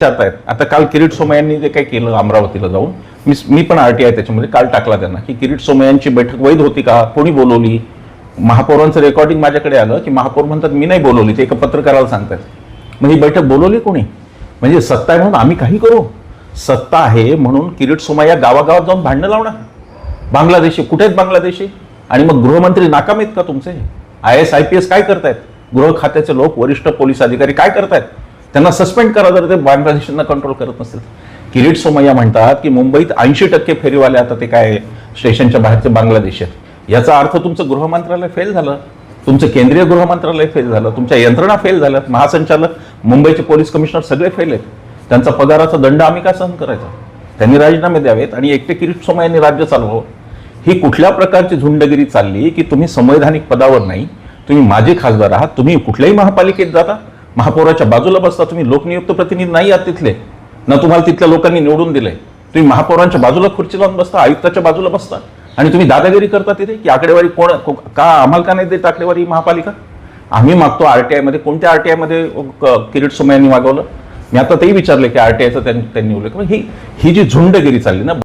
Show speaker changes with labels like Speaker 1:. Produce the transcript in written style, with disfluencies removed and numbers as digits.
Speaker 1: आहेत. आता काल किरीट सोमय्यांनी जे काही केलं अमरावतीला जाऊन, मी पण आरटीआय त्याच्यामध्ये काल टाकला त्यांना की किरीट सोमय्यांची बैठक वैध होती का, कोणी बोलवली. महापौरांचं रेकॉर्डिंग माझ्याकडे आलं की महापौर म्हणतात मी नाही बोलवली, ते एका पत्रकाराला सांगतात. मग ही बैठक बोलवली कोणी? म्हणजे सत्ता आहे म्हणून आम्ही काही करू, सत्ता आहे म्हणून किरीट सोमय्या गावागावात जाऊन भांडणं लावणार. बांगलादेशी कुठे आहेत बांगलादेशी? आणि मग गृहमंत्री नाकाम आहेत का तुमचे? IAS IPS काय करतायत? गृह खात्याचे लोक, वरिष्ठ पोलीस अधिकारी काय करतायत? त्यांना सस्पेंड करा जर ते बांगलादेशींना कंट्रोल करत नसेल. किरीट सोमय्या म्हणतात की मुंबईत 80% फेरीवाले आता ते काय स्टेशनच्या बाहेरचे बांगलादेशी आहेत. याचा अर्थ तुमचं गृह मंत्रालय फेल झालं, तुमचं केंद्रीय गृह मंत्रालय फेल झालं, तुमच्या यंत्रणा फेल झाल्या, महासंचालक, मुंबईचे पोलीस कमिशनर सगळे फेल आहेत. त्यांचा पगाराचा दंड आम्ही का सहन करायचा? त्यांनी राजीनामे द्यावेत आणि एकटे किरीट सोमय्यांनी राज्य चालवावं. ही कुठल्या प्रकारची झुंडगिरी चालली की तुम्ही संवैधानिक पदावर नाही, तुम्ही माजी खासदार आहात, तुम्ही कुठल्याही महापालिकेत जाता, महापौराच्या बाजूला बसता, तुम्ही लोकनियुक्त प्रतिनिधी नाही आहात तिथले, ना तुम्हाला तिथल्या लोकांनी निवडून दिले, तुम्ही महापौरांच्या बाजूला खुर्ची लावून बसता, आयुक्ताच्या बाजूला बसता आणि तुम्ही दादागिरी करता तिथे की आकडेवारी कोण का आम्हाला का नाही देत आकडेवारी महापालिका? आम्ही मागतो RTI मध्ये. कोणत्या RTI मध्ये किरीट सोमय्यांनी मागवलं? मी आता तेही विचारले की RTIचं त्यांनी उल्लेख. ही जी झुंडगिरी चालली ना,